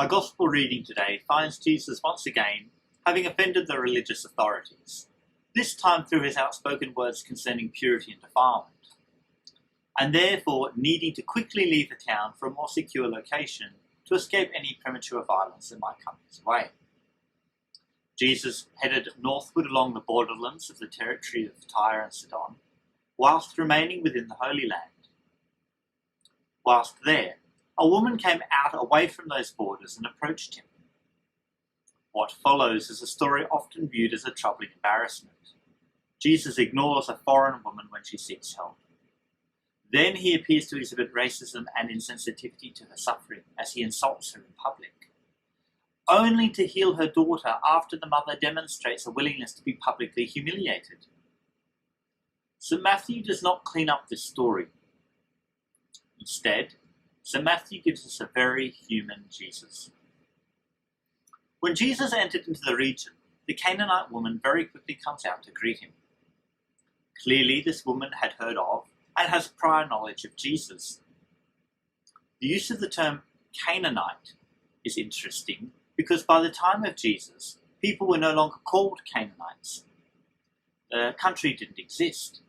Our Gospel reading today finds Jesus once again having offended the religious authorities, this time through his outspoken words concerning purity and defilement, and therefore needing to quickly leave the town for a more secure location to escape any premature violence that might come his way. Jesus headed northward along the borderlands of the territory of Tyre and Sidon, whilst remaining within the Holy Land. Whilst there, a woman came out away from those borders and approached him. What follows is a story often viewed as a troubling embarrassment. Jesus ignores a foreign woman when she seeks help. Then he appears to exhibit racism and insensitivity to her suffering as he insults her in public, only to heal her daughter after the mother demonstrates a willingness to be publicly humiliated. St. Matthew does not clean up this story. Instead, St. Matthew gives us a very human Jesus. When Jesus entered into the region, the Canaanite woman very quickly comes out to greet him. Clearly, this woman had heard of and has prior knowledge of Jesus. The use of the term Canaanite is interesting because by the time of Jesus, people were no longer called Canaanites. The country didn't exist.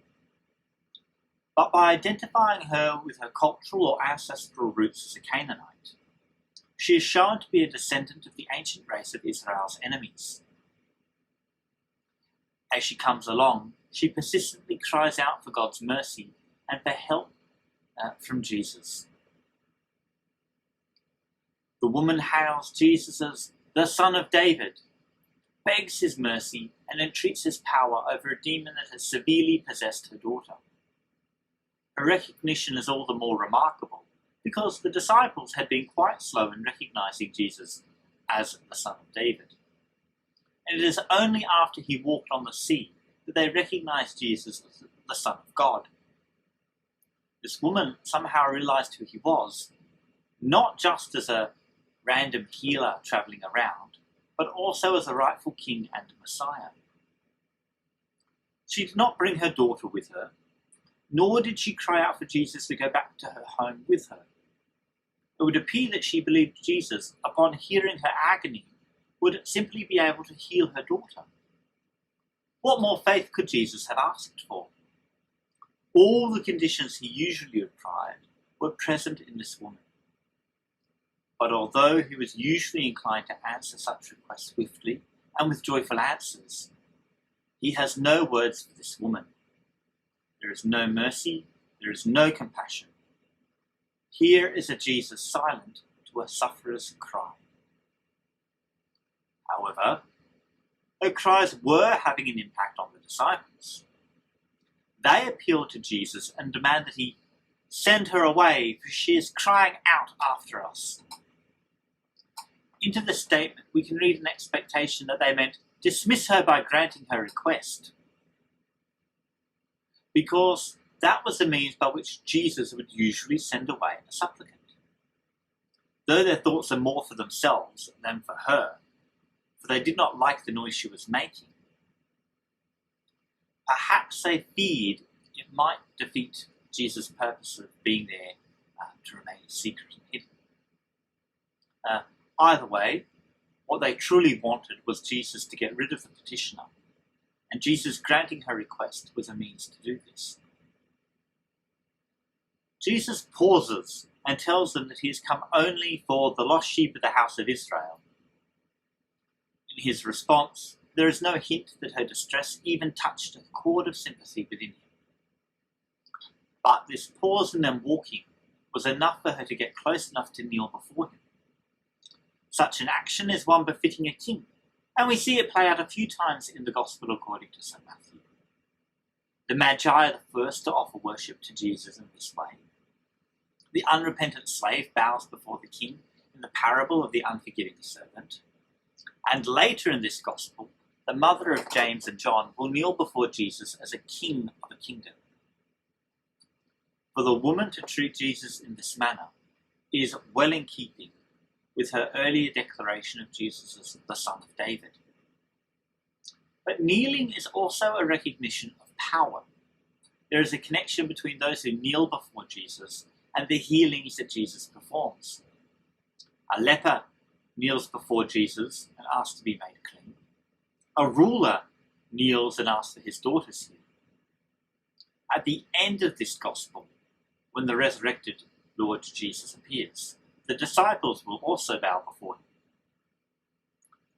But by identifying her with her cultural or ancestral roots as a Canaanite, she is shown to be a descendant of the ancient race of Israel's enemies. As she comes along, she persistently cries out for God's mercy and for help from Jesus. The woman hails Jesus as the Son of David, begs his mercy, and entreats his power over a demon that has severely possessed her daughter. Her recognition is all the more remarkable because the disciples had been quite slow in recognizing Jesus as the Son of David. And it is only after he walked on the sea that they recognized Jesus as the Son of God. This woman somehow realized who he was, not just as a random healer traveling around, but also as a rightful king and Messiah. She did not bring her daughter with her, nor did she cry out for Jesus to go back to her home with her. It would appear that she believed Jesus, upon hearing her agony, would simply be able to heal her daughter. What more faith could Jesus have asked for? All the conditions he usually required were present in this woman. But although he was usually inclined to answer such requests swiftly and with joyful answers, he has no words for this woman. There is no mercy, there is no compassion. Here is a Jesus silent to a sufferer's cry. However, her cries were having an impact on the disciples. They appeal to Jesus and demand that he send her away, for she is crying out after us. Into the statement we can read an expectation that they meant dismiss her by granting her request, because that was the means by which Jesus would usually send away a supplicant. Though their thoughts are more for themselves than for her, for they did not like the noise she was making. Perhaps they feared it might defeat Jesus' purpose of being there to remain secret and hidden. Either way, what they truly wanted was Jesus to get rid of the petitioner, and Jesus granting her request was a means to do this. Jesus pauses and tells them that he has come only for the lost sheep of the house of Israel. In his response, there is no hint that her distress even touched a chord of sympathy within him. But this pause in them walking was enough for her to get close enough to kneel before him. Such an action is one befitting a king, and we see it play out a few times in the Gospel according to St. Matthew. The Magi are the first to offer worship to Jesus in this way. The unrepentant slave bows before the king in the parable of the unforgiving servant. And later in this Gospel, the mother of James and John will kneel before Jesus as a king of a kingdom. For the woman to treat Jesus in this manner is well in keeping with her earlier declaration of Jesus as the Son of David. But kneeling is also a recognition of power. There is a connection between those who kneel before Jesus and the healings that Jesus performs. A leper kneels before Jesus and asks to be made clean. A ruler kneels and asks for his daughter's healing. At the end of this gospel, when the resurrected Lord Jesus appears, the disciples will also bow before him.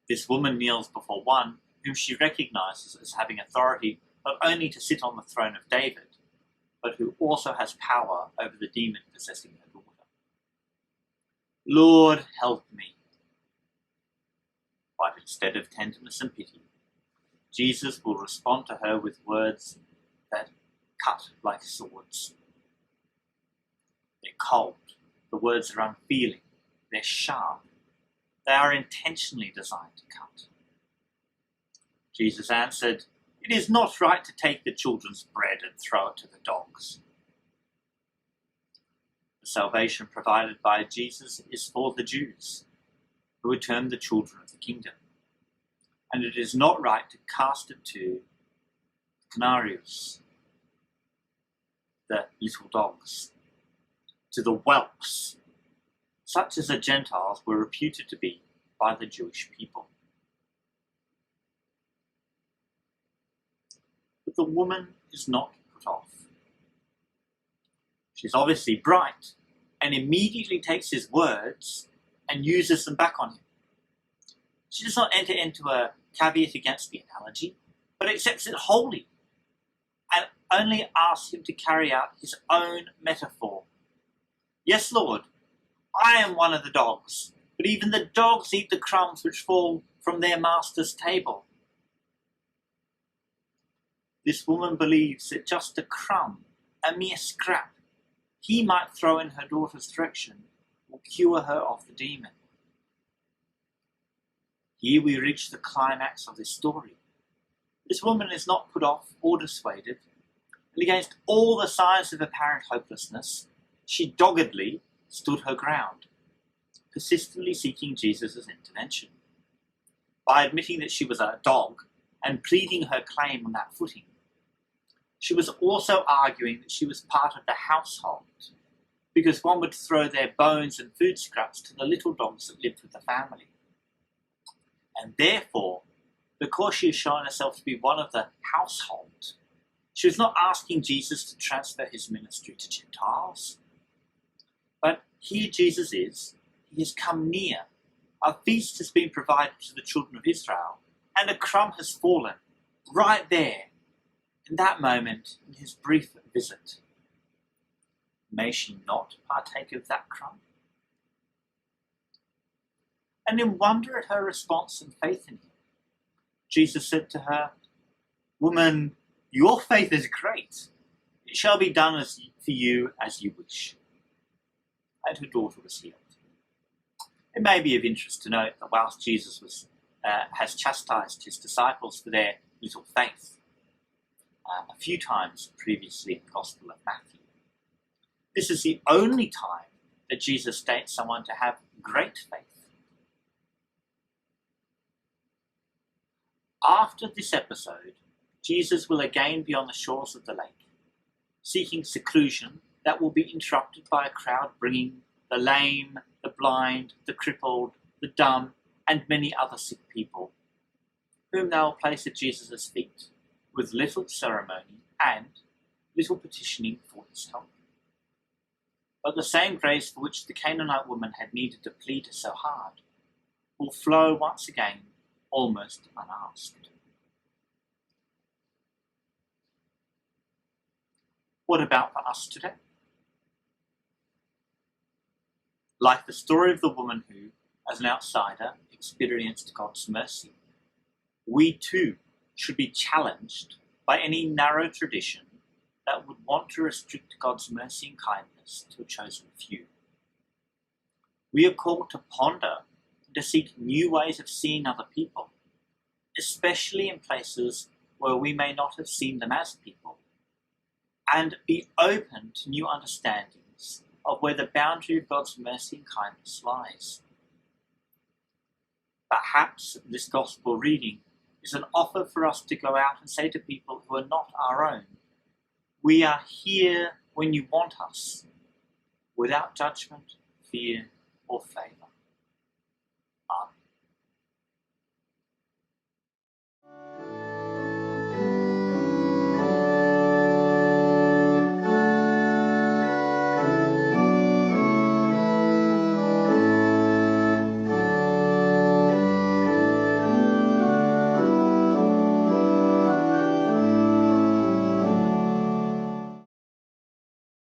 This woman kneels before one whom she recognizes as having authority not only to sit on the throne of David, but who also has power over the demon possessing her daughter. Lord, help me. But instead of tenderness and pity, Jesus will respond to her with words that cut like swords. They're cold. The words are unfeeling. They're sharp. They are intentionally designed to cut. Jesus answered, "It is not right to take the children's bread and throw it to the dogs." The salvation provided by Jesus is for the Jews, who are termed the children of the kingdom. And it is not right to cast it to canarios, the little dogs, to the whelps, such as the Gentiles were reputed to be by the Jewish people. But the woman is not put off. She's obviously bright and immediately takes his words and uses them back on him. She does not enter into a caveat against the analogy, but accepts it wholly and only asks him to carry out his own metaphor. "Yes, Lord, I am one of the dogs, but even the dogs eat the crumbs which fall from their master's table." This woman believes that just a crumb, a mere scrap, he might throw in her daughter's direction will cure her of the demon. Here we reach the climax of this story. This woman is not put off or dissuaded, and against all the signs of apparent hopelessness, she doggedly stood her ground, persistently seeking Jesus' intervention. By admitting that she was a dog and pleading her claim on that footing, she was also arguing that she was part of the household, because one would throw their bones and food scraps to the little dogs that lived with the family. And therefore, because she has shown herself to be one of the household, she was not asking Jesus to transfer his ministry to Gentiles. But here Jesus is, he has come near. A feast has been provided to the children of Israel, and a crumb has fallen right there, in that moment, in his brief visit. May she not partake of that crumb? And in wonder at her response and faith in him, Jesus said to her, "Woman, your faith is great. It shall be done for you as you wish." And her daughter was healed. It may be of interest to note that whilst Jesus has chastised his disciples for their little faith a few times previously in the Gospel of Matthew, this is the only time that Jesus states someone to have great faith. After this episode, Jesus will again be on the shores of the lake, seeking seclusion that will be interrupted by a crowd bringing the lame, the blind, the crippled, the dumb, and many other sick people, whom they will place at Jesus' feet with little ceremony and little petitioning for his help. But the same grace for which the Canaanite woman had needed to plead so hard will flow once again almost unasked. What about for us today? Like the story of the woman who, as an outsider, experienced God's mercy, we too should be challenged by any narrow tradition that would want to restrict God's mercy and kindness to a chosen few. We are called to ponder and to seek new ways of seeing other people, especially in places where we may not have seen them as people, and be open to new understandings of where the boundary of God's mercy and kindness lies. Perhaps this gospel reading is an offer for us to go out and say to people who are not our own, "We are here when you want us," without judgment, fear, or favour.